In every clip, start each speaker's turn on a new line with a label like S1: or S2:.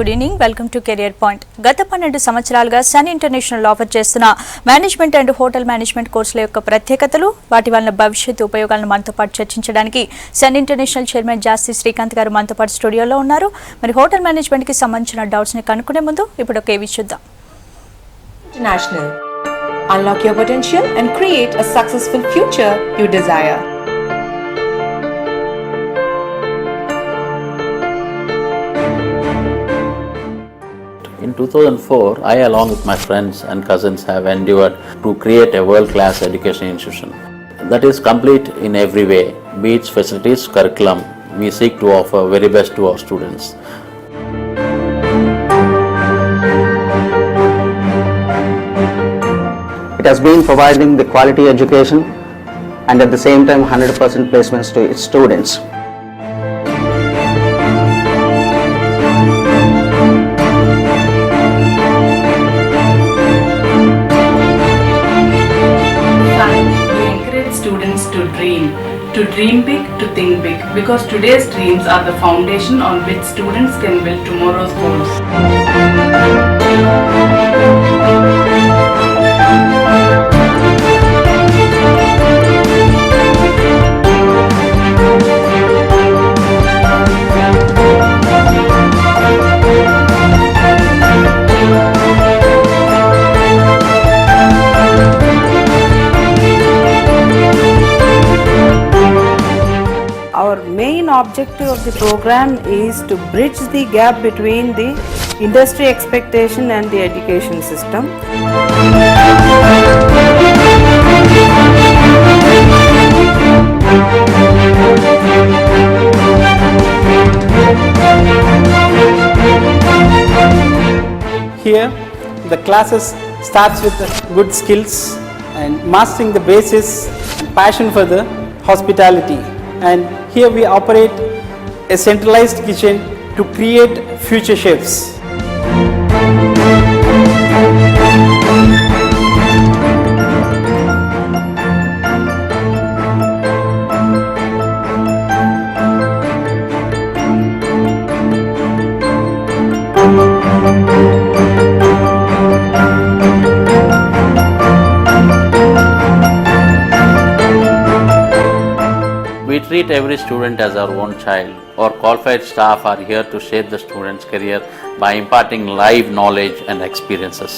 S1: Good evening, welcome to career point. గత 12 సంవత్సరాలుగా sun international offer చేస్తున్న మేనేజ్మెంట్ అండ్ హోటల్ మేనేజ్మెంట్ కోర్సుల యొక్క ప్రత్యేకతలు, వాటి వలన భవిష్యత్తు ఉపయోగాలను మనతో పాటు చర్చించడానికి సన్ ఇంటర్నేషనల్ చైర్మన్ జాస్తి శ్రీకాంత్ గారు మనతో పాటు స్టూడియోలో ఉన్నారు. మరి హోటల్ మేనేజ్మెంట్ కి సంబంధించిన డౌట్స్ ని కనుక్కునే ముందు ఇప్పుడు ఒక ఏవి చూద్దాం.
S2: International. Unlock your potential and create a successful future you desire.
S3: In 2004, I along with my friends and cousins have endeavored to create a world-class education institution that is complete in every way, be it facilities, curriculum. We seek to offer very best to our students.
S4: It has been providing the quality education and at the same time 100% placements to its students.
S5: To dream big, to think big, because today's dreams are the foundation on which students can build tomorrow's goals.
S6: Our main objective of the program is to bridge the gap between the industry expectation and the education system.
S7: Here, the classes starts with good skills and mastering the basis and passion for the hospitality. And here we operate a centralized kitchen to create future chefs.
S3: We treat every student as our own child. Our qualified staff are here to shape the student's career by imparting live knowledge and experiences.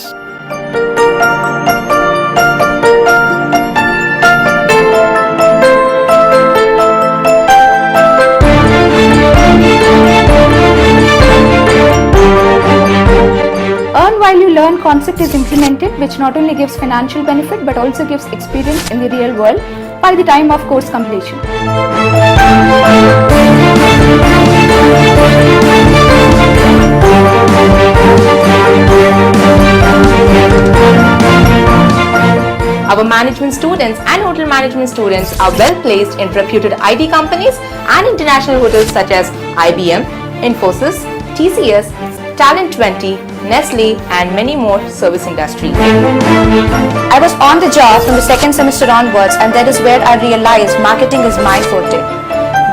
S8: Earn while you learn concept is implemented, which not only gives financial benefit but also gives experience in the real world by the time of course completion.
S2: Our management students and hotel management students are well placed in reputed IT companies and international hotels such as IBM, Infosys, TCS, Talent 20, Nestle and many more service industry.
S8: I was on the job from the second semester onwards, and that is where I realized marketing is my forte.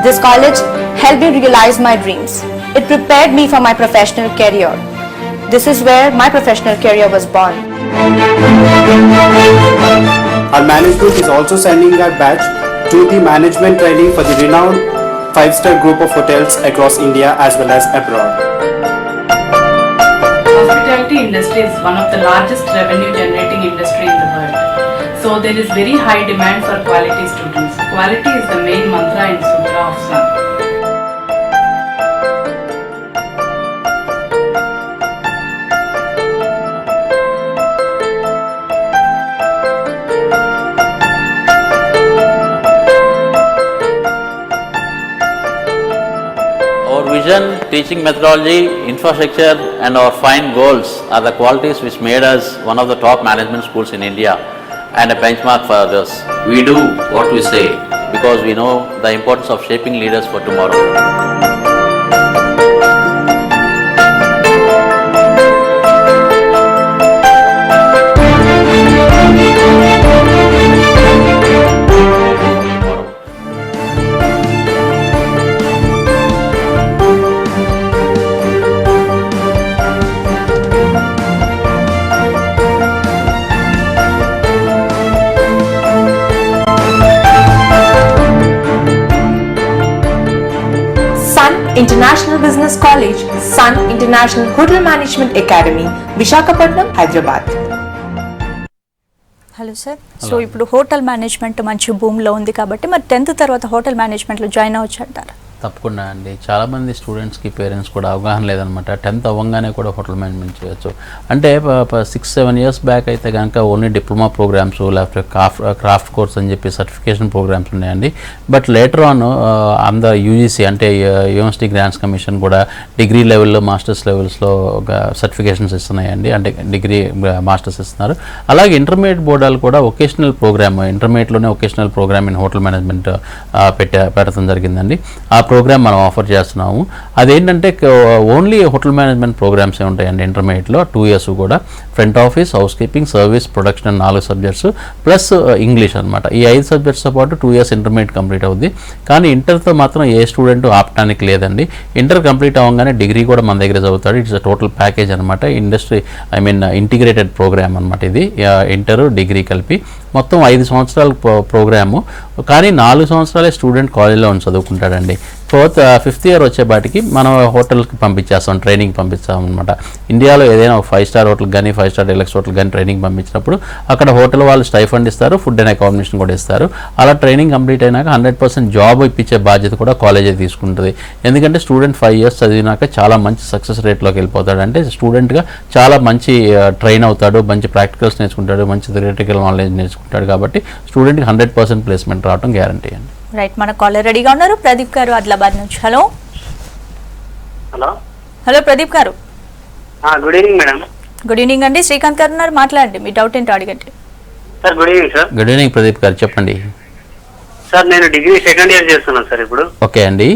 S8: This college helped me realize my dreams. It prepared me for my professional career. This is where my professional career was born.
S9: Our management is also sending our batch to the management training for the renowned 5-star group of hotels across India as well as abroad.
S5: Hospitality industry is one of the largest revenue generating industry in the world. So there is very high demand for quality students. Quality is the main mantra and sutra of Sun.
S3: Our vision, teaching methodology, infrastructure and our fine goals are the qualities which made us one of the top management schools in India and a benchmark for others. We do what we say because we know the importance of shaping leaders for tomorrow.
S2: International Business College, Sun International Hotel Management Academy, Visakhapatnam, Hyderabad.
S1: Hello sir, so ఇప్పుడు hotel management మంచి భూమిలో ఉంది కాబట్టి మరి 10th తర్వాత hotel మేనేజ్మెంట్లో join అవ్వచ్చు అంటారు?
S3: తప్పకుండా అండి. చాలామంది స్టూడెంట్స్కి పేరెంట్స్ కూడా అవగాహన లేదనమాట. 10th అవ్వగానే కూడా హోటల్ మేనేజ్మెంట్ చేయొచ్చు అంటే 6-7 years బ్యాక్ అయితే కనుక ఓన్లీ డిప్లొమా ప్రోగ్రామ్స్ లేకపోతే క్రాఫ్ట్ కోర్స్ అని చెప్పి సర్టిఫికేషన్ ప్రోగ్రామ్స్ ఉన్నాయండి. బట్ లేటర్ ఆన్ అంద యూజీసీ అంటే యూనివర్సిటీ గ్రాంట్స్ కమిషన్ కూడా డిగ్రీ లెవెల్లో మాస్టర్స్ లెవెల్స్లో సర్టిఫికేషన్స్ ఇస్తున్నాయండి, అంటే డిగ్రీ మాస్టర్స్ ఇస్తున్నారు. అలాగే ఇంటర్మీడియట్ బోర్డాలు కూడా ఒకేషనల్ ప్రోగ్రామ్, ఇంటర్మీడియట్లోనే vocational programme in hotel management పెట్టడం జరిగిందండి. ఆ ప్రోగ్రామ్ మనం ఆఫర్ చేస్తున్నాము. అదేంటంటే ఓన్లీ హోటల్ మేనేజ్మెంట్ ప్రోగ్రామ్సే ఉంటాయండి ఇంటర్మీడియట్లో. 2 years కూడా front office, house keeping, service, production అని 4 subjects ప్లస్ ఇంగ్లీష్ అనమాట. ఈ 5 subjectsతో పాటు 2 years ఇంటర్మీడియట్ కంప్లీట్ అవుద్ది. కానీ ఇంటర్తో మాత్రం ఏ స్టూడెంట్ ఆపటానికి లేదండి. ఇంటర్ కంప్లీట్ అవ్వగానే డిగ్రీ కూడా మన దగ్గర చదువుతాడు. ఇట్స్ టోటల్ ప్యాకేజ్ అనమాట. ఇంటిగ్రేటెడ్ ప్రోగ్రామ్ అనమాట ఇది. ఇంటర్ డిగ్రీ కలిపి మొత్తం 5 సంవత్సరాల ప్రోగ్రాము. కానీ 4 సంవత్సరాలే స్టూడెంట్ కాలేజీలో చదువుకుంటాడండి. 5th year వచ్చేపాటికి మనం హోటల్కి పంపించేస్తాం, ట్రైనింగ్ పంపిస్తాం అనమాట. ఇండియాలో ఏదైనా ఒక 5-star హోటల్ కానీ 5-star డీలక్స్ హోటల్ కానీ ట్రైనింగ్ పంపించినప్పుడు అక్కడ హోటల్ వాళ్ళు స్టైఫండ్ ఇస్తారు, ఫుడ్ అండ్ అకామిడేషన్ కూడా ఇస్తారు. అలా ట్రైనింగ్ కంప్లీట్ అయినాక 100% జాబ్ ఇప్పించే బాధ్యత కూడా కాలేజే తీసుకుంటుంది. ఎందుకంటే స్టూడెంట్ 5 years చదివినాక చాలా మంచి సక్సెస్ రేట్లోకి వెళ్ళిపోతాడు. అంటే స్టూడెంట్గా చాలా మంచి ట్రైన్ అవుతాడు, మంచి ప్రాక్టికల్స్ నేర్చుకుంటాడు, మంచి థియరిటికల్ నాలెడ్జ్ నేర్చుకుంటాడు. కాబట్టి స్టూడెంట్కి 100% ప్లేస్మెంట్ రావడం గ్యారంటీ అండి.
S1: రైట్, మన కాలర్ రెడీగా ఉన్నారు. ప్రదీప్ గారు ఆదిలాబాద్ నుంచి. హలో హలో ప్రదీప్ గారు.
S10: Good evening madam.
S1: Good evening అండి. శ్రీకాంత్ గారు ఉన్నారు, మాట్లాడండి. మీ డౌట్ ఏంటో అడగండి.
S10: Sir good evening sir.
S3: Good evening Pradeep గారు, చెప్పండి.
S10: సార్ నేను డిగ్రీ 2nd year చేస్తున్నాను సార్ ఇప్పుడు.
S3: ఓకే అండి.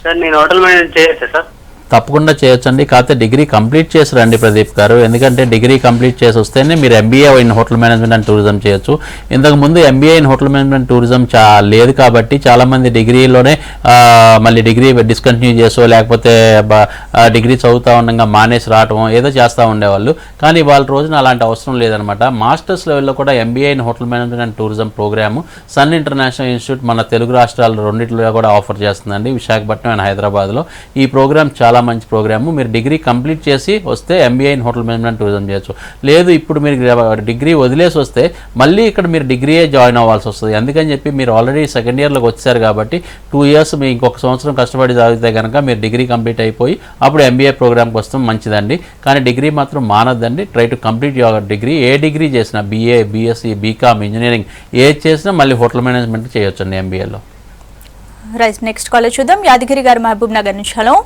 S10: సార్ నేను హోటల్ మేనేజ్మెంట్ చేయొచ్చా సార్?
S3: తప్పకుండా చేయొచ్చండి. కాకపోతే డిగ్రీ కంప్లీట్ చేసి రండి ప్రదీప్ గారు. ఎందుకంటే డిగ్రీ కంప్లీట్ చేసి వస్తేనే మీరు MBA in hotel management and tourism చేయొచ్చు. ఇంతకుముందు MBA in hotel management tourism లేదు కాబట్టి చాలామంది డిగ్రీలోనే మళ్ళీ డిగ్రీ డిస్కంటిన్యూ చేసో లేకపోతే డిగ్రీ చదువుతూ ఉండగా మానేసి రావటం ఏదో చేస్తూ ఉండేవాళ్ళు. కానీ వాళ్ళ రోజున అలాంటి అవసరం లేదనమాట. మాస్టర్స్ లెవెల్లో కూడా MBA in hotel management and tourism program Sun International Institute మన తెలుగు రాష్ట్రాలు రెండింటిలో కూడా ఆఫర్ చేస్తుందండి, విశాఖపట్నం అండ్ హైదరాబాద్లో. ఈ ప్రోగ్రామ్ చాలా మంచి ప్రోగ్రాము. మీరు డిగ్రీ కంప్లీట్ చేసి వస్తే MBA in hotel management tourism చేయొచ్చు. లేదు ఇప్పుడు మీరు డిగ్రీ వదిలేసి వస్తే మళ్ళీ ఇక్కడ మీరు డిగ్రీయే జాయిన్ అవ్వాల్సి వస్తుంది. అందుకని చెప్పి మీరు ఆల్రెడీ 2nd yearలోకి వచ్చారు కాబట్టి 2 years మీ ఇంకొక సంవత్సరం కష్టపడి చదివితే కనుక మీరు డిగ్రీ కంప్లీట్ అయిపోయి అప్పుడు MBA ప్రోగ్రామ్కి వస్తాం మంచిదండి. కానీ డిగ్రీ మాత్రం మానద్దండి. Try to complete your degree. ఏ డిగ్రీ చేసినా BA, BSc, BCom, ఇంజనీరింగ్ ఏది చేసినా మళ్ళీ హోటల్ మేనేజ్మెంట్ చేయొచ్చండి MBAలో.
S1: రైట్, నెక్స్ట్ కాలేజ్ చూద్దాం. యాదగిరి గారు మహబూబ్ నగర్ నుంచి. హలో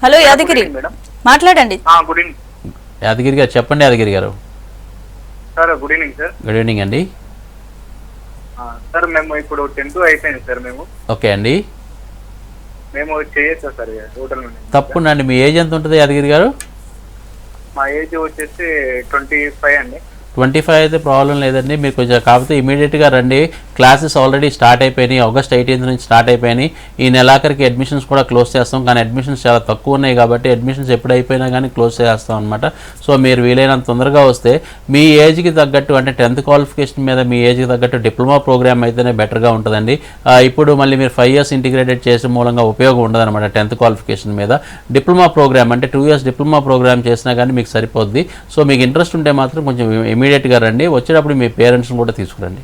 S1: హలో యాదగిరి, మాట్లాడండి.
S10: గుడ్ ఈవినింగ్
S3: యాదగిరి గారు, చెప్పండి. యాదగిరి గారు
S10: sir. Good evening sir.
S3: Good evening అండి.
S10: సార్ మేము ఇప్పుడు 10th అయిపోయింది సార్. మేము
S3: ఓకే అండి.
S10: మేము చేయొచ్చా సార్ హోటల్ మేనేజ్మెంట్?
S3: తప్పకుండా అండి. మీ ఏజ్ ఎంత ఉంటుంది యాదగిరి గారు?
S10: మా ఏజ్ వచ్చేసి 25 అండి.
S3: 25 అయితే ప్రాబ్లం లేదండి. మీరు కొంచెం కాకపోతే ఇమీడియట్గా రండి. క్లాసెస్ ఆల్రెడీ స్టార్ట్ అయిపోయినాయి. August 18th నుంచి స్టార్ట్ అయిపోయినాయి. ఈ నెలాఖరికి అడ్మిషన్స్ కూడా క్లోజ్ చేస్తాం. కానీ అడ్మిషన్స్ చాలా తక్కువ ఉన్నాయి కాబట్టి అడ్మిషన్స్ ఎప్పుడు అయిపోయినా కానీ క్లోజ్ చేస్తాం అనమాట. సో మీరు వీలైనంత తొందరగా వస్తే మీ ఏజ్కి తగ్గట్టు అంటే 10th క్వాలిఫికేషన్ మీద మీ ఏజ్కి తగ్గట్టు డిప్లొమా ప్రోగ్రామ్ అయితేనే బెటర్గా ఉంటుందండి. ఇప్పుడు మళ్ళీ మీరు 5 years ఇంటిగ్రేటెడ్ చేసే మూలంగా ఉపయోగం ఉండదన్నమాట 10th క్వాలిఫికేషన్ మీద. డిప్లొమా ప్రోగ్రామ్ అంటే 2 years డిప్లొమా ప్రోగ్రామ్ చేసినా కానీ మీకు సరిపోద్ది. సో మీకు ఇంట్రెస్ట్ ఉంటే మాత్రం కొంచెం ఇమీడియట్గా రండి. వచ్చేటప్పుడు మీ పేరెంట్స్ని కూడా తీసుకురండి.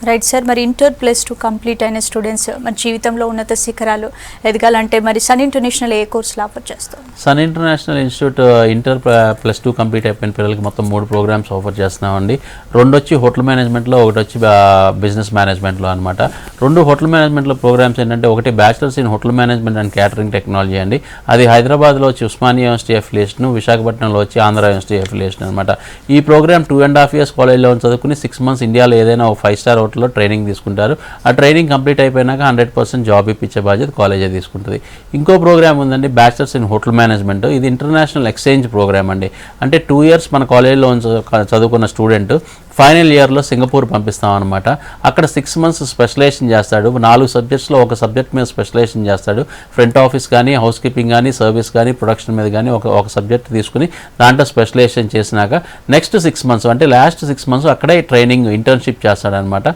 S1: రైట్ సార్, మరి ఇంటర్ +2 కంప్లీట్ అయిన స్టూడెంట్స్ మరి జీవితంలో ఉన్నత శిఖరాలు ఎదగాలంటే మరి సన్ ఇంటర్నేషనల్ ఏ కోర్సులు ఆఫర్ చేస్తాం?
S3: Sun International Institute inter +2 complete అయిపోయిన పిల్లలకి మొత్తం 3 ప్రోగ్రామ్స్ ఆఫర్ చేస్తున్నామండి. 2 వచ్చి హోటల్ మేనేజ్మెంట్లో, 1 వచ్చి బిజినెస్ మేనేజ్మెంట్లో అనమాట. 2 హోటల్ మేనేజ్మెంట్లో ప్రోగ్రామ్స్ ఏంటంటే ఒకటి bachelors in hotel management and catering technology అండి. అది హైదరాబాద్లో వచ్చి ఉస్మానియా యూనివర్సిటీ అఫిలియేషన్, విశాఖపట్నంలో వచ్చి ఆంధ్ర యూనివర్సిటీ అఫిలియేషన్ అనమాట. ఈ ప్రోగ్రామ్ 2.5 years కాలేజ్లో చదువుకుని 6 months ఇండియాలో ఏదైనా ఒక 5-star హోటల్లో ట్రైనింగ్ తీసుకుంటారు. ఆ ట్రైనింగ్ కంప్లీట్ అయిపోయినాక 100% జాబ్ ఇప్పించే బాధ్యత కాలేజే తీసుకుంటుంది. ఇంకో ప్రోగ్రామ్ ఉందండి బ్యాచిలర్స్ ఇన్ హోటల్ మేనేజ్మెంట్. ఇది ఇంటర్నేషనల్ ఎక్స్చేంజ్ ప్రోగ్రామ్ అండి. అంటే 2 years మన కాలేజ్లో చదువుకున్న స్టూడెంట్ ఫైనల్ ఇయర్లో సింగపూర్ పంపిస్తాం అనమాట. అక్కడ 6 months స్పెషలైజేషన్ చేస్తాడు. 4 సబ్జెక్ట్స్లో ఒక సబ్జెక్ట్ మీద స్పెషలైజేషన్ చేస్తాడు. ఫ్రంట్ ఆఫీస్ కానీ, హౌస్ కీపింగ్ కానీ, సర్వీస్ కానీ, ప్రొడక్షన్ మీద కానీ ఒక సబ్జెక్ట్ తీసుకుని దాంట్లో స్పెషలైజేషన్ చేసినాక నెక్స్ట్ 6 months అంటే లాస్ట్ 6 months అక్కడే ట్రైనింగ్ ఇంటర్న్షిప్ చేస్తాడనమాట.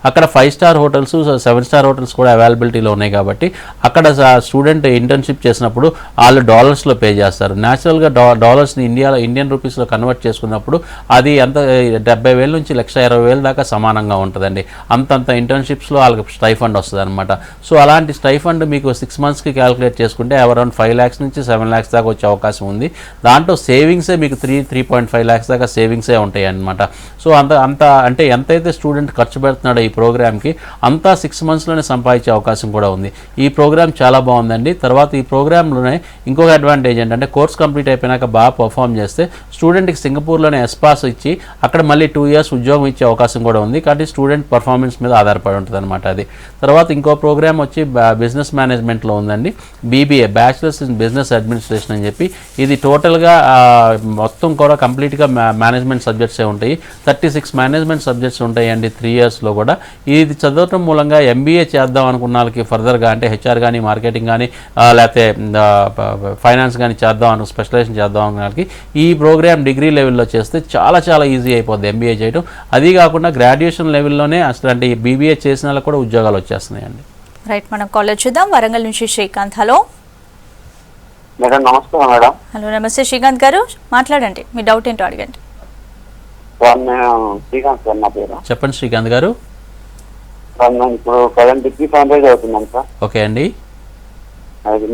S3: అక్కడ 5-star హోటల్స్, 7-star హోటల్స్ కూడా అవైలబిలిటీలో ఉన్నాయి కాబట్టి అక్కడ స్టూడెంట్ ఇంటర్న్షిప్ చేసినప్పుడు వాళ్ళు డాలర్స్లో పే చేస్తారు. న్యాచురల్గా డాలర్స్ని ఇండియన్ రూపీస్లో కన్వర్ట్ చేసుకున్నప్పుడు అది ఎంత 70,000 నుంచి 1,20,000 దాకా సమానంగా ఉంటుందండి. అంతంత ఇంటర్న్షిప్స్లో వాళ్ళకి స్టైఫండ్ వస్తుంది అనమాట. సో అలాంటి స్టైఫండ్ మీకు 6 monthsకి క్యాలిక్యులేట్ చేసుకుంటే అరౌండ్ 5 lakhs నుంచి 7 lakhs దాకా వచ్చే అవకాశం ఉంది. దాంట్లో సేవింగ్సే మీకు 3.5 lakhs దాకా సేవింగ్సే ఉంటాయి అన్నమాట. సో అంత అంటే ఎంతైతే స్టూడెంట్ ఖర్చు పెడుతున్నాడో ఈ ప్రోగ్రామ్కి అంతా 6 monthsలోనే సంపాదించే అవకాశం కూడా ఉంది. ఈ ప్రోగ్రామ్ చాలా బాగుందండి. తర్వాత ఈ ప్రోగ్రాంలోనే ఇంకొక అడ్వాంటేజ్ ఏంటంటే కోర్స్ కంప్లీట్ అయిపోయినాక బాగా పర్ఫామ్ చేస్తే స్టూడెంట్కి సింగపూర్లోనే ఎస్పాస్ ఇచ్చి అక్కడ మళ్ళీ 2 years ఉద్యోగం ఇచ్చే అవకాశం కూడా ఉంది. కాబట్టి స్టూడెంట్ పర్ఫార్మెన్స్ మీద ఆధారపడి ఉంటుంది అనమాట అది. తర్వాత ఇంకో ప్రోగ్రామ్ వచ్చి బిజినెస్ మేనేజ్మెంట్లో ఉందండి. BBA bachelors in business administration అని చెప్పి ఇది టోటల్గా మొత్తం కూడా కంప్లీట్గా మేనేజ్మెంట్ సబ్జెక్ట్సే ఉంటాయి. 36 మేనేజ్మెంట్ సబ్జెక్ట్స్ ఉంటాయండి 3 yearsలో కూడా. ఇది చదవటం మూలంగా MBA చేద్దాం అనుకున్న వాళ్ళకి ఫర్దర్గా అంటే HR కానీ, మార్కెటింగ్ కానీ, లేకపోతే ఫైనాన్స్ కానీ చేద్దాం స్పెషలైజేషన్ చేద్దాం అన్న వాళ్ళకి ఈ ప్రోగ్రామ్ డిగ్రీ లెవెల్లో చేస్తే చాలా చాలా ఈజీ అయిపోద్ది MBA చేయడం. అది కాకుండా గ్రాడ్యుయేషన్ లెవెల్లోనే అసలు అంటే BBA చేసిన వాళ్ళకి కూడా ఉద్యోగాలు వచ్చేస్తున్నాయండి.
S1: రైట్, మనం కాలేజ్ చూద్దాం. వరంగల్ నుంచి శ్రీకాంత్. హలో
S10: మేడం, నమస్కారం మేడం.
S1: హలో, నమస్తే శ్రీకాంత్ గారు, మాట్లాడండి. మీ డౌట్ ఏంటో అడగండి.
S10: శ్రీకాంత్ సార్ నా పేరు.
S3: చెప్పండి శ్రీకాంత్ గారు.
S10: ఇప్పుడు ప్రజెంట్ డిగ్రీ ఫైనల్ అవుతున్నాను సార్.
S3: ఓకే అండి.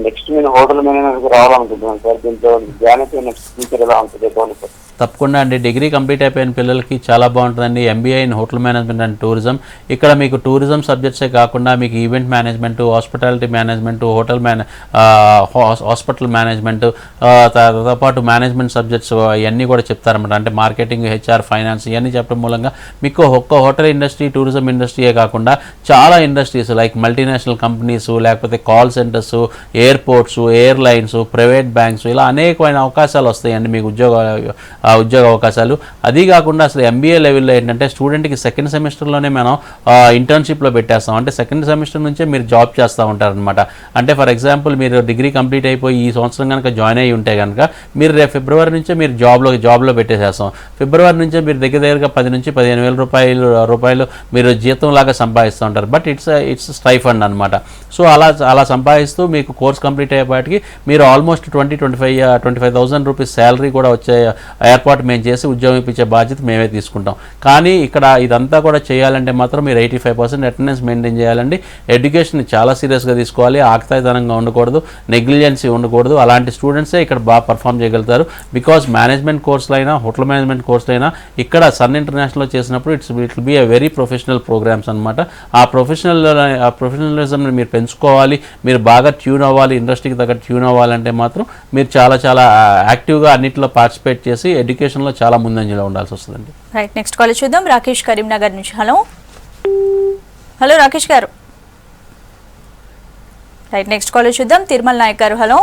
S10: నెక్స్ట్ నేను హోటల్ మేనేజర్కి రావాలనుకుంటున్నాను సార్. దీంట్లో జాయిన్ అయితే నెక్స్ట్ ఫ్యూచర్ ఎలా ఉంటుంది సార్?
S3: తప్పకుండా అండి. డిగ్రీ కంప్లీట్ అయిపోయిన పిల్లలకి చాలా బాగుంటుందండి. MBA in hotel management and tourism. ఇక్కడ మీకు టూరిజం సబ్జెక్ట్సే కాకుండా మీకు event management, hospitality management, hospital management, తో పాటు మేనేజ్మెంట్ సబ్జెక్ట్స్ ఇవన్నీ కూడా చెప్తారన్నమాట. అంటే మార్కెటింగ్, HR, ఫైనాన్స్ ఇవన్నీ చెప్పడం మూలంగా మీకు ఒక్క హోటల్ ఇండస్ట్రీ, టూరిజం ఇండస్ట్రీయే కాకుండా చాలా ఇండస్ట్రీస్ లైక్ మల్టీనేషనల్ కంపెనీస్, లేకపోతే call centres, airports, airlines, private banks ఇలా అనేకమైన అవకాశాలు వస్తాయండి మీకు ఉద్యోగ అవకాశాలు. అది కాకుండా అసలు MBA లెవెల్లో ఏంటంటే స్టూడెంట్కి 2nd సెమిస్టర్లోనే మనం ఇంటర్న్షిప్లో పెట్టేస్తాం. అంటే 2nd సెమిస్టర్ నుంచే మీరు జాబ్ చేస్తూ ఉంటారనమాట. అంటే ఫర్ ఎగ్జాంపుల్ మీరు డిగ్రీ కంప్లీట్ అయిపోయి ఈ సంవత్సరం కనుక జాయిన్ అయ్యి ఉంటే కనుక మీరు రేపు ఫిబ్రవరి నుంచే మీరు జాబ్లో పెట్టేసేస్తాం. ఫిబ్రవరి నుంచే మీరు దగ్గరగా 10,000 నుంచి 15,000 రూపాయలు మీరు జీతం లాగా సంపాదిస్తూ ఉంటారు. బట్ ఇట్స్ స్టైఫండ్ అనమాట. సో అలా సంపాదిస్తూ మీకు కోర్స్ కంప్లీట్ అయ్యేపాటికి మీరు ఆల్మోస్ట్ 25,000 రూపీస్ శాలరీ కూడా వచ్చే ఏర్పాటు మేము చేసి ఉద్యోగం ఇప్పించే బాధ్యత మేమే తీసుకుంటాం. కానీ ఇక్కడ ఇదంతా కూడా చేయాలంటే మాత్రం మీరు 85% అటెండెన్స్ మెయింటైన్ చేయాలండి. ఎడ్యుకేషన్ చాలా సీరియస్గా తీసుకోవాలి. ఆకతాయితనంగా ఉండకూడదు, నెగ్లిజెన్సీ ఉండకూడదు. అలాంటి స్టూడెంట్సే ఇక్కడ బాగా పర్ఫామ్ చేయగలుగుతారు. బికాజ్ మేనేజ్మెంట్ కోర్సులు అయినా, హోటల్ మేనేజ్మెంట్ కోర్సులు అయినా ఇక్కడ సన్ ఇంటర్నేషనల్లో చేసినప్పుడు it will be a very professional programs అనమాట. ఆ ప్రొఫెషనలిజంని మీరు పెంచుకోవాలి. మీరు బాగా ట్యూన్ అవ్వాలి, ఇండస్ట్రీకి తగ్గట్టు ట్యూన్ అవ్వాలంటే మాత్రం మీరు చాలా చాలా యాక్టివ్గా అన్నింటిలో పార్టిసిపేట్ చేసి ఎడ్యుకేషన్లో చాలా ముందంజలో ఉండాల్సి వస్తుందండి.
S1: రైట్, నెక్స్ట్ కాల్ చూద్దాం. రాకేష్ కరీంనగర్ నుంచి. హలో రాకేష్ గారు. రైట్, నెక్స్ట్ కాల్ చూద్దాం. తిరుమల నాయక్ గారు. హలో.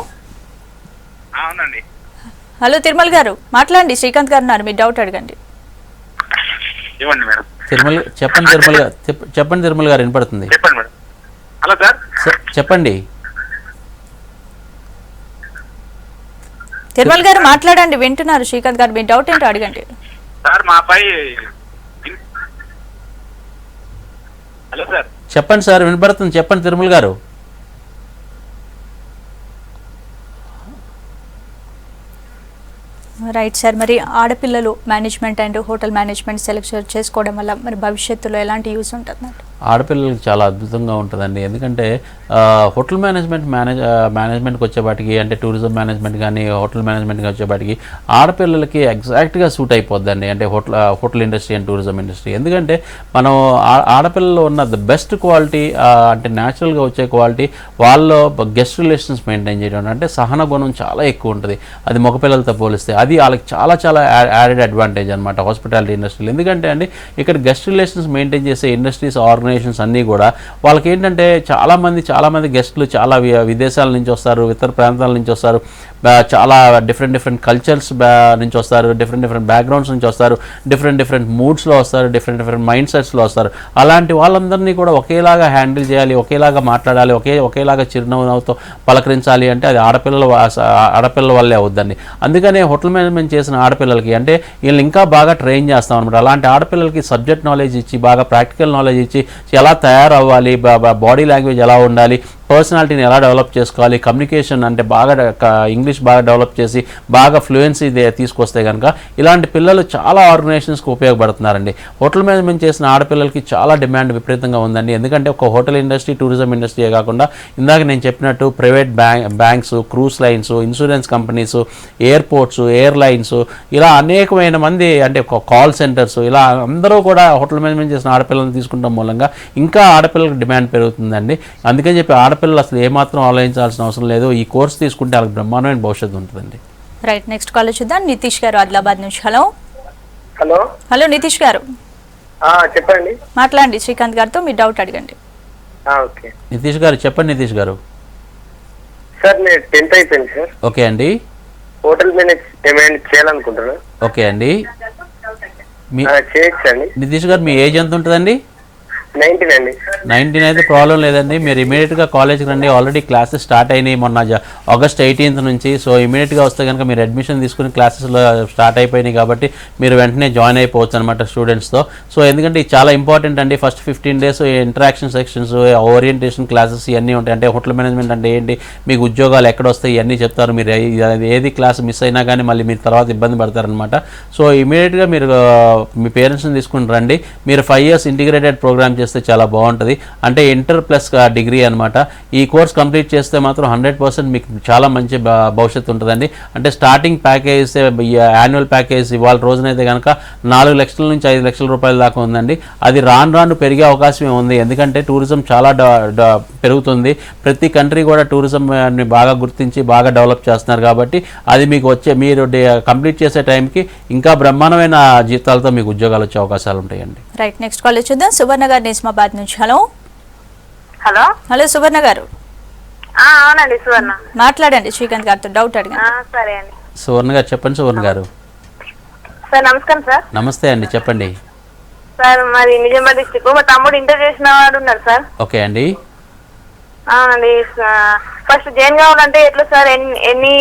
S10: అవునండి.
S1: హలో తిరుమల గారు, మాట్లాడండి. శ్రీకాంత్ గారు ఉన్నారు, మీ డౌట్ అడగండి.
S10: ఇవ్వండి మేడం.
S3: చెప్పండి తిరుమల గారు, వినపడుతుంది.
S10: చెప్పండి మేడం. Hello sir.
S3: చెప్పండి
S1: తిరుమల గారు, మాట్లాడండి. వింటున్నారు శ్రీకాంత్ గారు, మీ డౌట్ ఏంటో అడగండి.
S10: సార్ మా అబ్బాయి. Hello sir.
S3: చెప్పండి సార్, వినపడుతుంది. చెప్పండి తిరుమల గారు.
S1: రైట్ సార్, మరి ఆడపిల్లలు management and hotel management select చేసుకోవడం వల్ల మరి భవిష్యత్తులో ఎలాంటి యూస్ ఉంటుంది?
S3: ఆడపిల్లలకి చాలా అద్భుతంగా ఉంటుందండి. ఎందుకంటే హోటల్ మేనేజ్మెంట్కి వచ్చేపాటికి అంటే టూరిజం మేనేజ్మెంట్ కానీ, హోటల్ మేనేజ్మెంట్కి వచ్చేపాటికి ఆడపిల్లలకి ఎగ్జాక్ట్గా సూట్ అయిపోద్దండి. అంటే hotel industry and tourism industry. ఎందుకంటే మనం ఆడపిల్లల్లో ఉన్న ద బెస్ట్ క్వాలిటీ అంటే న్యాచురల్గా వచ్చే క్వాలిటీ వాళ్ళలో గెస్ట్ రిలేషన్స్ మెయింటైన్ చేయడం, అంటే సహన గుణం చాలా ఎక్కువ ఉంటుంది. అది మగపిల్లలతో పోలిస్తే అది వాళ్ళకి చాలా చాలా యాడెడ్ అడ్వాంటేజ్ అనమాట హాస్పిటాలిటీ ఇండస్ట్రీలో. ఎందుకంటే అండి ఇక్కడ గెస్ట్ రిలేషన్స్ మెయింటైన్ చేసే ఇండస్ట్రీస్, ఆర్గనైజేషన్స్ అన్నీ కూడా వాళ్ళకి ఏంటంటే చాలామంది గెస్టులు చాలా విదేశాల నుంచి వస్తారు, ఇతర ప్రాంతాల నుంచి వస్తారు. చాలా డిఫరెంట్ కల్చర్స్ నుంచి వస్తారు, డిఫరెంట్ బ్యాక్గ్రౌండ్స్ నుంచి వస్తారు, డిఫరెంట్ మూడ్స్లో వస్తారు, డిఫరెంట్ మైండ్ సెట్స్లో వస్తారు. అలాంటి వాళ్ళందరినీ కూడా ఒకేలాగా హ్యాండిల్ చేయాలి, ఒకేలాగా మాట్లాడాలి, ఒకేలాగా చిరునవ్వుతో పలకరించాలి అంటే అది ఆడపిల్లల వల్లే అవుద్దండి. అందుకనే హోటల్ మేనేజ్మెంట్ చేసిన ఆడపిల్లలకి అంటే వీళ్ళు ఇంకా బాగా ట్రైన్ చేస్తాం అనమాట. అలాంటి ఆడపిల్లలకి సబ్జెక్ట్ నాలెడ్జ్ ఇచ్చి, బాగా ప్రాక్టికల్ నాలెడ్జ్ ఇచ్చి, ఎలా తయారవ్వాలి, బాడీ లాంగ్వేజ్ ఎలా ఉండాలి, పర్సనాలిటీని ఎలా డెవలప్ చేసుకోవాలి, కమ్యూనికేషన్ అంటే బాగా ఇంగ్లీష్ బాగా డెవలప్ చేసి బాగా ఫ్లూయెన్సీ తీసుకొస్తే కనుక ఇలాంటి పిల్లలు చాలా ఆర్గనైజేషన్స్కి ఉపయోగపడుతున్నారండి. హోటల్ మేనేజ్మెంట్ చేసిన ఆడపిల్లలకి చాలా డిమాండ్ విపరీతంగా ఉందండి. ఎందుకంటే ఒక హోటల్ ఇండస్ట్రీ, టూరిజం ఇండస్ట్రీయే కాకుండా ఇందాక నేను చెప్పినట్టు private banks, cruise lines, insurance companies, airports, airlines, ఇలా అనేకమైన మంది అంటే కాల్ సెంటర్స్, ఇలా అందరూ కూడా హోటల్ మేనేజ్మెంట్ చేసిన ఆడపిల్లలను తీసుకుంటాం మూలంగా ఇంకా ఆడపిల్లలకు డిమాండ్ పెరుగుతుందండి. అందుకని చెప్పి ఆడపిల్లలు అసలు ఏమాత్రం ఆలోచించాల్సిన అవసరం లేదు. ఈ కోర్స్ తీసుకుంటే వాళ్ళకి బ్రహ్మాండమైన భవిష్యత్తు ఉంటుందండి.
S1: రైట్, నెక్స్ట్ కాల్ చూద్దాం. నితీష్ గారు ఆదిలాబాద్ నుంచి. హలో
S10: హలో
S1: హలో నితీష్ గారు
S10: చెప్పండి.
S1: మాట్లాడండి, శ్రీకాంత్ గారితో మీ డౌట్ అడగండి.
S10: ఓకే
S3: నితీష్ గారు చెప్పండి. నితీష్ గారు
S10: సార్, నేను 10th అయిపోయింది సార్.
S3: ఓకే అండి.
S10: హోటల్ మేనేజ్మెంట్ చేయాలనుకుంటున్నాను.
S3: ఓకే అండి.
S10: చేయొచ్చు అండి.
S3: నితీష్ గారు మీ ఏజ్ ఎంత ఉంటుందండి?
S10: 19 అండి.
S3: 19 అయితే ప్రాబ్లం లేదండి. మీరు ఇమీడియట్గా కాలేజ్కి రండి. ఆల్రెడీ క్లాసెస్ స్టార్ట్ అయినాయి మొన్న ఆగస్ట్ 18th నుంచి. సో ఇమీడియట్గా వస్తే కనుక మీరు అడ్మిషన్ తీసుకుని క్లాసెస్లో స్టార్ట్ అయిపోయినాయి కాబట్టి మీరు వెంటనే జాయిన్ అయిపోవచ్చు అనమాట స్టూడెంట్స్తో. సో ఎందుకంటే ఇది చాలా ఇంపార్టెంట్ అండి. First 15 days interaction sections, orientation classes ఇవన్నీ ఉంటాయి. అంటే హోటల్ మేనేజ్మెంట్ అంటే ఏంటి, మీకు ఉద్యోగాలు ఎక్కడ వస్తాయి ఇవన్నీ చెప్తారు. మీరు ఏది క్లాస్ మిస్ అయినా కానీ మళ్ళీ మీరు తర్వాత ఇబ్బంది పడతారనమాట. సో ఇమీడియట్గా మీరు మీ పేరెంట్స్ని తీసుకుని రండి. మీరు 5 years ఇంటిగ్రేటెడ్ ప్రోగ్రామ్ చేస్తే చాలా బాగుంటుంది. అంటే ఇంటర్ ప్లస్ డిగ్రీ అనమాట. ఈ కోర్స్ కంప్లీట్ చేస్తే మాత్రం 100% మీకు చాలా మంచి భవిష్యత్తు ఉంటుందండి. అంటే స్టార్టింగ్ ప్యాకేజ్, యాన్యువల్ ప్యాకేజ్ ఇవాళ రోజునైతే కనుక 4 లక్షల నుంచి 5 లక్షల రూపాయల దాకా ఉందండి. అది రాను పెరిగే అవకాశమే ఉంది. ఎందుకంటే టూరిజం చాలా పెరుగుతుంది. ప్రతి కంట్రీ కూడా టూరిజంని బాగా గుర్తించి బాగా డెవలప్ చేస్తున్నారు కాబట్టి అది మీకు మీరు కంప్లీట్ చేసే టైంకి ఇంకా బ్రహ్మాండమైన జీతాలతో మీకు ఉద్యోగాలు వచ్చే అవకాశాలు ఉంటాయండి.
S1: రైట్, నెక్స్ట్ కాల్ చూద్దాం. సువర్ణ గారు నిజామాబాద్ నుంచి. హలో
S11: హలో
S1: హలో సువర్ణ గారు.
S11: అవునండి సువర్ణ.
S1: మాట్లాడండి, శ్రీకాంత్ గారితో డౌట్ అడగండి.
S11: సరే అండి.
S3: సువర్ణ గారు చెప్పండి. సువర్ణ గారు
S11: సార్ నమస్కారం సార్.
S3: నమస్తే అండి, చెప్పండి.
S11: సార్ మరి నిజామాబాద్ డిస్ట్రిక్ట్ మా తమ్ముడు ఇంటర్ చేసిన వాడు ఉన్నారు సార్.
S3: ఓకే అండి.
S11: అవునండి. ఫస్ట్ జాయిన్ కావాలంటే ఎట్లా సార్, ఎన్ని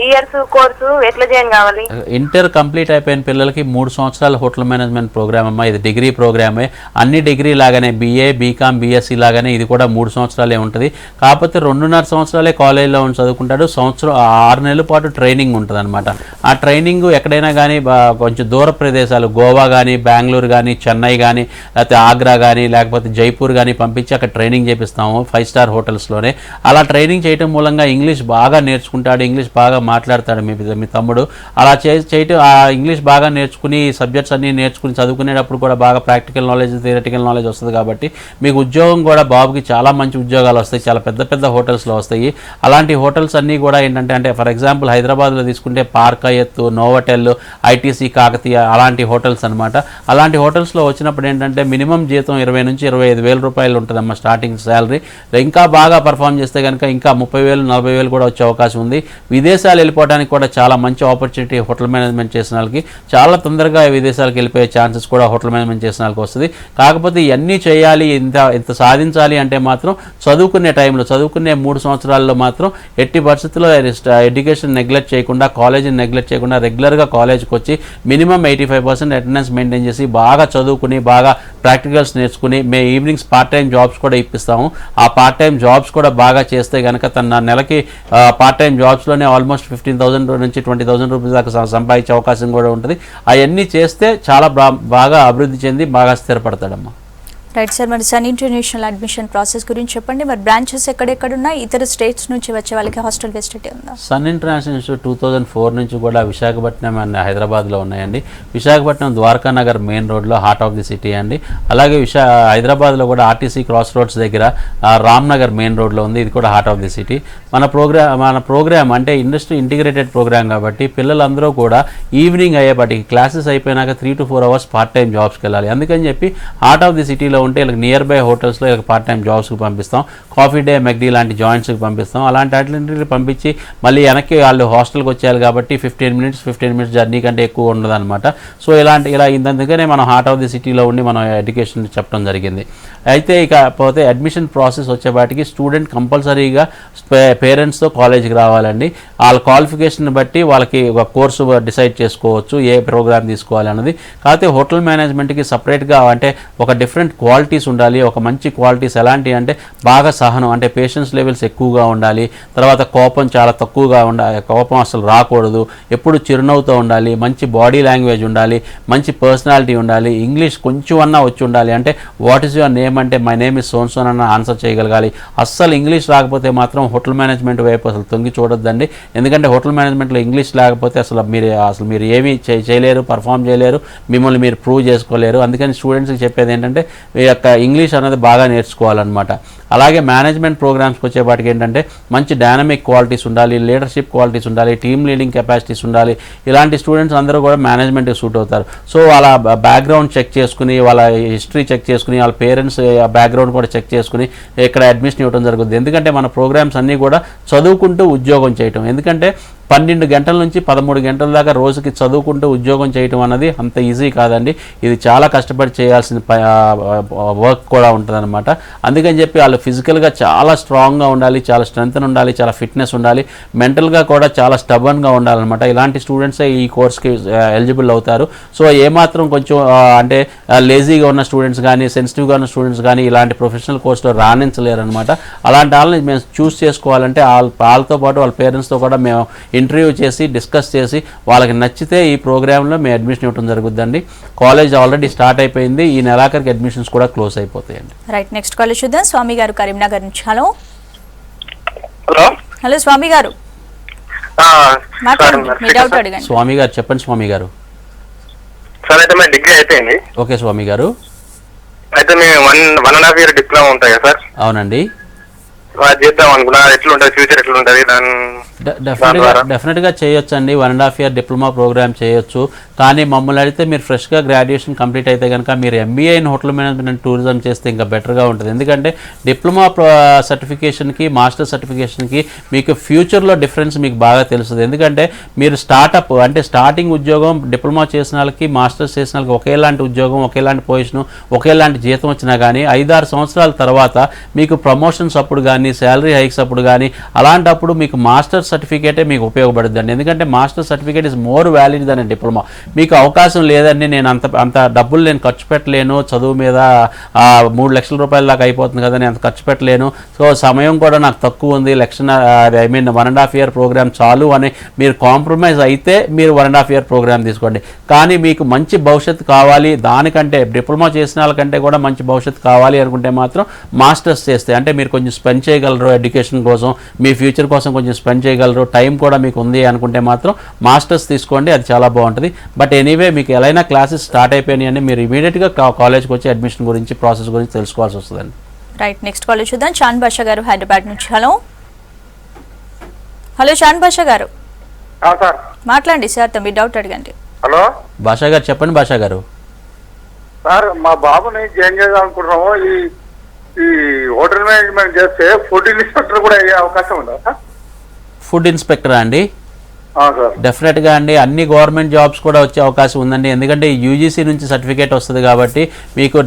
S11: ఇయర్స్ కోర్సు, ఎట్లా జాయిన్ కావాలి?
S3: ఇంటర్ కంప్లీట్ అయిపోయిన పిల్లలకి 3 సంవత్సరాల హోటల్ మేనేజ్మెంట్ ప్రోగ్రామ్ అమ్మా. ఇది డిగ్రీ ప్రోగ్రామే. అన్ని డిగ్రీ లాగానే BA, BCom, BSc లాగానే ఇది కూడా 3 సంవత్సరాలే ఉంటుంది. కాకపోతే 2.5 సంవత్సరాలే కాలేజీలో ఉండి చదువుకుంటాడు. 6 నెలల పాటు ట్రైనింగ్ ఉంటుంది అనమాట. ఆ ట్రైనింగ్ ఎక్కడైనా కానీ కొంచెం దూర ప్రదేశాలు, గోవా కానీ, బెంగళూరు కానీ, చెన్నై కానీ, లేకపోతే ఆగ్రా కానీ, లేకపోతే జైపూర్ కానీ పంపించి అక్కడ ట్రైనింగ్ చేపిస్తాము 5 star హోటల్స్లోనే. అలా ట్రైనింగ్ చేయటం మూలంగా ఇంగ్లీష్ బాగా నేర్చుకుంటాడు, ఇంగ్లీష్ బాగా మాట్లాడతాడు మీ తమ్ముడు. అలా చేయటం, ఆ ఇంగ్లీష్ బాగా నేర్చుకుని సబ్జెక్ట్స్ అన్నీ నేర్చుకుని చదువుకునేటప్పుడు కూడా బాగా ప్రాక్టికల్ నాలెడ్జ్, థియరటికల్ నాలెడ్జ్ వస్తుంది కాబట్టి మీకు ఉద్యోగం కూడా బాబుకి చాలా మంచి ఉద్యోగాలు వస్తాయి. చాలా పెద్ద హోటల్స్లో వస్తాయి. అలాంటి హోటల్స్ అన్నీ కూడా ఏంటంటే, అంటే ఫర్ ఎగ్జాంపుల్ హైదరాబాద్లో తీసుకుంటే Park Hyatt, Novotel, ITC Kakatiya అలాంటి హోటల్స్ అనమాట. అలాంటి హోటల్స్లో వచ్చినప్పుడు ఏంటంటే మినిమం జీతం 20 నుంచి 25 వేల రూపాయలు ఉంటుందమ్మా స్టార్టింగ్ శాలరీ. ఇంకా బాగా పర్ఫామ్ చేస్తే కనుక ఇంకా 30,000, 40,000 కూడా వచ్చే అవకాశం ఉంది. విదేశాలు వెళ్ళిపోవడానికి కూడా చాలా మంచి ఆపర్చునిటీ హోటల్ మేనేజ్మెంట్ చేసిన వాళ్ళకి. చాలా తొందరగా విదేశాలకు వెళ్ళిపోయే ఛాన్సెస్ కూడా హోటల్ మేనేజ్మెంట్ చేసిన వాళ్ళకి వస్తుంది. కాకపోతే ఇవన్నీ చేయాలి, ఇంత సాధించాలి అంటే మాత్రం చదువుకునే టైంలో, చదువుకునే 3 సంవత్సరాల్లో మాత్రం ఎట్టి పరిస్థితుల్లో ఎడ్యుకేషన్ నెగ్లెక్ట్ చేయకుండా, కాలేజీని నెగ్లెక్ట్ చేయకుండా రెగ్యులర్గా కాలేజ్కి వచ్చి మినిమం 85% అటెండెన్స్ మెయింటైన్ చేసి బాగా చదువుకుని, బాగా ప్రాక్టికల్స్ నేర్చుకుని, మేము ఈవినింగ్స్ పార్ట్ టైం జాబ్స్ కూడా ఇప్పిస్తాము. ఆ పార్ట్ టైం జాబ్స్ కూడా బాగా చేస్తే కనుక తన నెలకి పార్ట్ టైం జాబ్స్లోనే ఆల్మోస్ట్ 15,000 నుంచి 20,000 రూపీస్ దాకా సంపాదించే అవకాశం కూడా ఉంటుంది. అవన్నీ చేస్తే చాలా బాగా అభివృద్ధి చెంది బాగా స్థిరపడతాడమ్మా.
S1: రైట్ సార్, మరి సన్ ఇంటర్నేషనల్ అడ్మిషన్ ప్రాసెస్ గురించి చెప్పండి. మరి బ్రాంచెస్ ఎక్కడెక్కడున్నాయి? ఇతర స్టేట్స్ నుంచి వచ్చే వాళ్ళకి హాస్టల్ ఫెసిలిటీ ఉందా?
S3: సన్ ఇంటర్నేషనల్ ఇన్స్టిట్యూట్ 2004 నుంచి కూడా విశాఖపట్నం అండ్ హైదరాబాద్లో ఉన్నాయండి. విశాఖపట్నం ద్వారకా నగర్ మెయిన్ రోడ్లో, హార్ట్ ఆఫ్ ది సిటీ అండి. అలాగే హైదరాబాద్లో కూడా RTC క్రాస్ రోడ్స్ దగ్గర రామ్ నగర్ మెయిన్ రోడ్లో ఉంది. ఇది కూడా హార్ట్ ఆఫ్ ది సిటీ. మన ప్రోగ్రామ్ అంటే ఇండస్ట్రీ ఇంటిగ్రేటెడ్ ప్రోగ్రామ్ కాబట్టి పిల్లలందరూ కూడా ఈవినింగ్ అయ్యేపటికి క్లాసెస్ అయిపోయినాక 3 to 4 hours పార్ట్ టైం జాబ్స్కి వెళ్ళాలి. అందుకని చెప్పి హార్ట్ ఆఫ్ ది సిటీలో ఉంటే వీళ్ళకి నియర్ బై హోటల్స్లో వీళ్ళకి పార్ట్ టైం జాబ్స్కి పంపిస్తాం. కాఫీ డే, మెక్డీ లాంటి జాయింట్స్కి పంపిస్తాం. అలాంటి వాటిని పంపించి మళ్ళీ వెనక్కి వాళ్ళు హాస్టల్కి వచ్చేయాలి కాబట్టి 15 మినిట్స్ జర్నీ కంటే ఎక్కువ ఉండదన్నమాట. సో ఇలా ఇందుకనే మనం హార్ట్ ఆఫ్ ది సిటీలో ఉండి మనం ఎడ్యుకేషన్ చెప్పడం జరిగింది. అయితే ఇకపోతే అడ్మిషన్ ప్రాసెస్ వచ్చేవాటికి స్టూడెంట్ కంపల్సరీగా పేరెంట్స్తో కాలేజీకి రావాలండి. వాళ్ళ క్వాలిఫికేషన్ బట్టి వాళ్ళకి ఒక కోర్సు డిసైడ్ చేసుకోవచ్చు ఏ ప్రోగ్రామ్ తీసుకోవాలి అన్నది. కాకపోతే హోటల్ మేనేజ్మెంట్కి సపరేట్గా అంటే ఒక డిఫరెంట్ క్వాలిటీస్ ఉండాలి. ఒక మంచి క్వాలిటీస్ ఎలాంటివి అంటే బాగా సహనం, అంటే పేషెన్స్ లెవెల్స్ ఎక్కువగా ఉండాలి. తర్వాత కోపం చాలా తక్కువగా ఉండాలి, కోపం అసలు రాకూడదు, ఎప్పుడు చిరునవ్వుతో ఉండాలి, మంచి బాడీ లాంగ్వేజ్ ఉండాలి, మంచి పర్సనాలిటీ ఉండాలి, ఇంగ్లీష్ కొంచెం అన్నా వచ్చి ఉండాలి. అంటే వాట్ ఈస్ యువర్ నేమ్ అంటే మై నేమ్ ఇస్ సోన్సోన్ అన్న ఆన్సర్ చేయగలగాలి. అస్సలు ఇంగ్లీష్ రాకపోతే మాత్రం హోటల్ మేనేజ్మెంట్ వైపు అసలు తొంగి చూడొద్దండి. ఎందుకంటే హోటల్ మేనేజ్మెంట్లో ఇంగ్లీష్ లేకపోతే అసలు మీరు ఏమీ చేయలేరు, పర్ఫామ్ చేయలేరు, మిమ్మల్ని మీరు ప్రూవ్ చేసుకోలేరు. అందుకని స్టూడెంట్స్కి చెప్పేది ఏంటంటే ఈ యొక్క ఇంగ్లీష్ అనేది బాగా నేర్చుకోవాలన్నమాట. అలాగే మేనేజ్మెంట్ ప్రోగ్రామ్స్కి వచ్చేపాటికి ఏంటంటే మంచి డైనమిక్ క్వాలిటీస్ ఉండాలి, లీడర్షిప్ క్వాలిటీస్ ఉండాలి, టీమ్ లీడింగ్ కెపాసిటీస్ ఉండాలి. ఇలాంటి స్టూడెంట్స్ అందరూ కూడా మేనేజ్మెంట్కి సూట్ అవుతారు. సో వాళ్ళ బ్యాక్గ్రౌండ్ చెక్ చేసుకుని, వాళ్ళ హిస్టరీ చెక్ చేసుకుని, వాళ్ళ పేరెంట్స్ బ్యాక్గ్రౌండ్ కూడా చెక్ చేసుకుని ఇక్కడ అడ్మిషన్ ఇవ్వడం జరుగుతుంది. ఎందుకంటే మన ప్రోగ్రామ్స్ అన్నీ కూడా చదువుకుంటూ ఉద్యోగం చేయటం. ఎందుకంటే 12 గంటల నుంచి 13 గంటల దాకా రోజుకి చదువుకుంటూ ఉద్యోగం చేయటం అన్నది అంత ఈజీ కాదండి. ఇది చాలా కష్టపడి చేయాల్సిన వర్క్ కూడా ఉంటుందన్నమాట. అందుకని చెప్పి వాళ్ళు ఫిజికల్గా చాలా స్ట్రాంగ్గా ఉండాలి, చాలా స్ట్రెంగ్త్ ఉండాలి, చాలా ఫిట్నెస్ ఉండాలి, మెంటల్గా కూడా చాలా స్టబర్న్గా ఉండాలన్నమాట. ఇలాంటి స్టూడెంట్సే ఈ కోర్స్కి ఎలిజిబుల్ అవుతారు. సో ఏమాత్రం కొంచెం అంటే లేజీగా ఉన్న స్టూడెంట్స్ కానీ, సెన్సిటివ్గా ఉన్న స్టూడెంట్స్ కానీ ఇలాంటి ప్రొఫెషనల్ కోర్సులో రాణించలేరు అనమాట. అలాంటి వాళ్ళని మేము చూస్ చేసుకోవాలంటే వాళ్ళతో పాటు వాళ్ళ పేరెంట్స్తో కూడా మేము ఇంటర్వ్యూ చేసి డిస్కస్ చేసి వాళ్ళకి నచ్చితే ఈ ప్రోగ్రాంలో మేము అడ్మిషన్ ఇవ్వడం జరుగుతుందండి. కాలేజ్ ఆల్రెడీ స్టార్ట్ అయిపోయింది. ఈ నెలాఖరికి అడ్మిషన్స్ కూడా క్లోజ్ అయిపోతాయండి.
S1: రైట్, నెక్స్ట్ కాలేజ్ చూద్దాం. స్వామి గారు కరీంనగర్ నుంచి. హలో హలో స్వామి గారు, మీ డౌట్ అడగండి.
S3: స్వామి గారు చెప్పండి. స్వామి గారు
S10: సార్ అయితే మా డిగ్రీ అయిపోయింది.
S3: ఓకే స్వామి గారు.
S10: అయితే మేము 1.5 year డిప్లొమా ఉంటాయి కదా సార్?
S3: అవునండి.
S10: చేద్దాం అనుకున్నా, ఎట్లుంటుంది ఫ్యూచర్, ఎట్లుంటుంది దాని
S3: డెఫినెట్గా చేయొచ్చండి. 1.5 year డిప్లొమా ప్రోగ్రామ్ చేయొచ్చు. కానీ మమ్మల్ని అడిగితే మీరు ఫ్రెష్గా గ్రాడ్యుయేషన్ కంప్లీట్ అయితే కనుక మీరు MBA in hotel management and tourism చేస్తే ఇంకా బెటర్గా ఉంటుంది. ఎందుకంటే డిప్లొమా సర్టిఫికేషన్కి మాస్టర్ సర్టిఫికేషన్కి మీకు ఫ్యూచర్లో డిఫరెన్స్ మీకు బాగా తెలుస్తుంది. ఎందుకంటే మీరు స్టార్టప్ అంటే స్టార్టింగ్ ఉద్యోగం డిప్లొమా చేసిన వాళ్ళకి, మాస్టర్స్ చేసిన వాళ్ళకి ఒకేలాంటి ఉద్యోగం, ఒకేలాంటి పొజిషను, ఒకేలాంటి జీతం వచ్చినా కానీ 5-6 సంవత్సరాల తర్వాత మీకు ప్రమోషన్స్ అప్పుడు కానీ, శాలరీ హైక్స్ అప్పుడు కానీ, అలాంటప్పుడు మీకు మాస్టర్ సర్టిఫికేటే మీకు ఉపయోగపడుతుందండి. ఎందుకంటే master certificate is more valid దాని డిప్లొమా. మీకు అవకాశం లేదండి, నేను అంత డబ్బులు నేను ఖర్చు పెట్టలేను, చదువు మీద 3 లక్షల రూపాయల దాకా అయిపోతుంది కదా, నేను అంత ఖర్చు పెట్టలేను, సో సమయం కూడా నాకు తక్కువ ఉంది, 1.5 year ప్రోగ్రామ్ చాలు అని మీరు కాంప్రమైజ్ అయితే మీరు 1.5 year ప్రోగ్రామ్ తీసుకోండి. కానీ మీకు మంచి భవిష్యత్తు కావాలి, దానికంటే డిప్లొమా చేసిన వాళ్ళకంటే కూడా మంచి భవిష్యత్తు కావాలి అనుకుంటే మాత్రం మాస్టర్స్ చేస్తే అంటే మీరు కొంచెం స్పెండ్ చేయగలరు, ఎడ్యుకేషన్ కోసం, మీ ఫ్యూచర్ కోసం కొంచెం స్పెండ్ చేయగలరు, టైం కూడా మీకు ఉంది అనుకుంటే మాత్రం మాస్టర్స్ తీసుకోండి, అది చాలా బాగుంటుంది. బట్ ఎనీవే మీకు ఎలా క్లాసెస్ స్టార్ట్ అయిపోయినాయని మీరు ఇమీడియట్గా కాలేజ్కి వచ్చి అడ్మిషన్ గురించి, ప్రాసెస్ గురించి తెలుసుకోవాల్సి వస్తుందండి.
S1: రైట్, నెక్స్ట్ కాలేజ్ చూద్దాం. చాన్ బాషా గారు హైదరాబాద్ నుంచి. హలో హలో చాన్ బాషా గారు, మాట్లాడండి సార్, మీ డౌట్ అడగండి.
S10: హలో
S3: భాషా గారు చెప్పండి. భాషా గారు
S10: సార్, మా బాబుని జాయిన్ చేయాలనుకుంటున్నాము. ఈ హోటల్ మేనేజ్మెంట్ చేస్తే ఫుడ్ ఇన్స్పెక్టర్ కూడా అయ్యే అవకాశం ఉందా సార్?
S3: ఫుడ్ ఇన్స్పెక్టరా అండి?
S12: డెఫినెట్గా అండి అన్ని గవర్నమెంట్ జాబ్స్ కూడా వచ్చే అవకాశం ఉందండి. ఎందుకంటే యూజీసీ నుంచి సర్టిఫికేట్ వస్తుంది కాబట్టి మీకు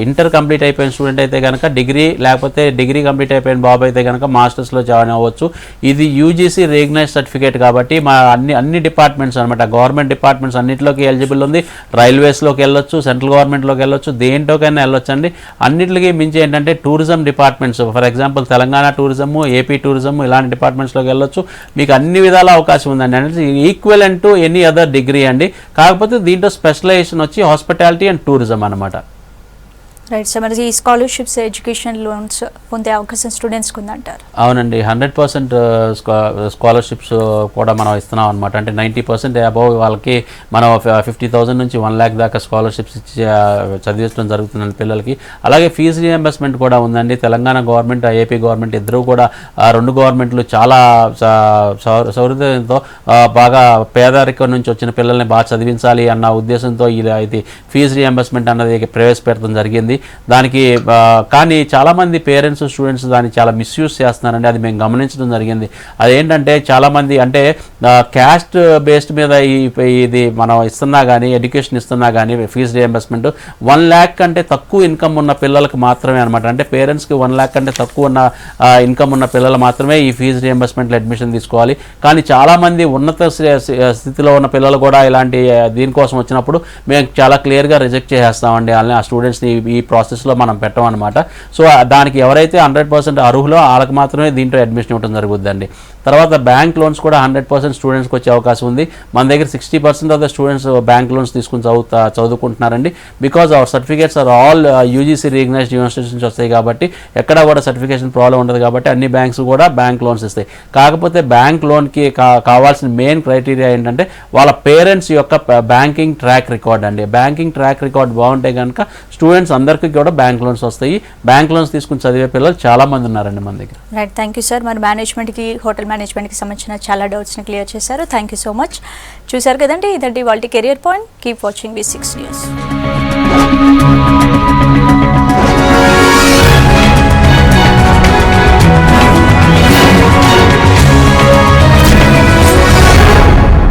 S12: ఇంటర్ కంప్లీట్ అయిపోయిన స్టూడెంట్ అయితే కనుక డిగ్రీ, లేకపోతే డిగ్రీ కంప్లీట్ అయిపోయిన బాబు అయితే కనుక మాస్టర్స్లో జాయిన్ అవ్వచ్చు. ఇది యూజీసీ రికగ్నైజ్ సర్టిఫికేట్ కాబట్టి మా అన్ని డిపార్ట్మెంట్స్ అనమాట, గవర్నమెంట్ డిపార్ట్మెంట్స్ అన్నింటిలోకి ఎలిజిబుల్ ఉంది. రైల్వేస్లోకి వెళ్ళొచ్చు, సెంట్రల్ గవర్నమెంట్లోకి వెళ్ళొచ్చు, దేంట్లోకైనా వెళ్ళొచ్చు అండి. అన్నింటికి మించి ఏంటంటే tourism departments, for example Telangana tourism, AP tourism, ఇలాంటి డిపార్ట్మెంట్స్లోకి వెళ్ళొచ్చు. మీకు అన్ని విధాల అవకాశం ఉందండి. అంటే equivalent to any other degree అండి. కాకపోతే దీంట్లో స్పెషలైజేషన్ వచ్చి హాస్పిటాలిటీ అండ్ టూరిజం అనమాట.
S1: రైట్ సార్, మరి ఈ స్కాలర్షిప్స్, ఎడ్యుకేషన్ లోన్స్ పొందే అవకాశం స్టూడెంట్స్కి ఉందంటారు?
S12: అవునండి, 100% స్కాలర్షిప్స్ కూడా మనం ఇస్తున్నాం అనమాట. అంటే 90% అబౌవ్ వాళ్ళకి మనం 50,000 నుంచి 1 lakh దాకా స్కాలర్షిప్స్ ఇచ్చి చదివించడం జరుగుతుందండి పిల్లలకి. అలాగే ఫీజు రియంబర్స్మెంట్ కూడా ఉందండి. తెలంగాణ గవర్నమెంట్, ఏపీ గవర్నమెంట్ ఇద్దరు కూడా, రెండు గవర్నమెంట్లు చాలా సౌహృదయంతో బాగా పేదరికం నుంచి వచ్చిన పిల్లల్ని బాగా చదివించాలి అన్న ఉద్దేశంతో ఇది ఫీజు రియంబర్స్మెంట్ అన్నది ప్రవేశపెట్టడం జరిగింది. దానికి కానీ చాలామంది పేరెంట్స్ స్టూడెంట్స్ దాన్ని చాలా మిస్యూజ్ చేస్తున్నారండి. అది మేము గమనించడం జరిగింది. అదేంటంటే చాలామంది అంటే క్యాస్ట్ బేస్డ్ మీద ఇది మనం ఇస్తున్నా కానీ ఎడ్యుకేషన్ ఇస్తున్నా కానీ ఫీజు రియంబర్స్మెంట్ 1 lakh కంటే తక్కువ ఇన్కమ్ ఉన్న పిల్లలకు మాత్రమే అనమాట. అంటే పేరెంట్స్కి 1 lakh కంటే తక్కువ ఉన్న ఇన్కమ్ ఉన్న పిల్లలు మాత్రమే ఈ ఫీజు రియంబర్స్మెంట్లో అడ్మిషన్ తీసుకోవాలి. కానీ చాలామంది ఉన్నత స్థితిలో ఉన్న పిల్లలు కూడా ఇలాంటి దీనికోసం వచ్చినప్పుడు మేము చాలా క్లియర్గా రిజెక్ట్ చేసేస్తామండి. ఆ స్టూడెంట్స్ని ఈ ప్రాసెస్లో మనం పెట్టమన్నమాట. సో దానికి ఎవరైతే 100% అర్హులో వాళ్ళకి మాత్రమే దీంట్లో అడ్మిషన్ ఇవ్వడం జరుగుతుందండి. తర్వాత బ్యాంక్ లోన్స్ కూడా 100% స్టూడెంట్స్కి వచ్చే అవకాశం ఉంది. మన దగ్గర 60% of the students bank loans తీసుకుని చదువుకుంటున్నారండి. Because our certificates are all UGC recognised universities నుంచి వస్తాయి కాబట్టి ఎక్కడ కూడా సర్టిఫికేషన్ ప్రాబ్లం ఉండదు కాబట్టి అన్ని బ్యాంక్స్ కూడా బ్యాంక్ లోన్స్ ఇస్తాయి. కాకపోతే బ్యాంక్ లోన్కి కావాల్సిన మెయిన్ క్రైటీరియా ఏంటంటే వాళ్ళ పేరెంట్స్ యొక్క బ్యాంకింగ్ ట్రాక్ రికార్డ్ అండి. బ్యాంకింగ్ ట్రాక్ రికార్డ్ బాగుంటే కనుక స్టూడెంట్స్ అందరికీ కూడా బ్యాంక్ లోన్స్ వస్తాయి. బ్యాంక్ లోన్స్ తీసుకుని చదివే పిల్లలు చాలా మంది ఉన్నారండి మన దగ్గర.
S1: Right, thank you sir. మరి మేనేజ్మెంట్కి హోటల్ మేనేజ్మెంట్కి సంబంధించిన చాలా డౌట్స్ని క్లియర్ చేశారు. Thank you so much. చూశారు కదండి, ఇదండి వాళ్ళ career point. Keep watching V6 News.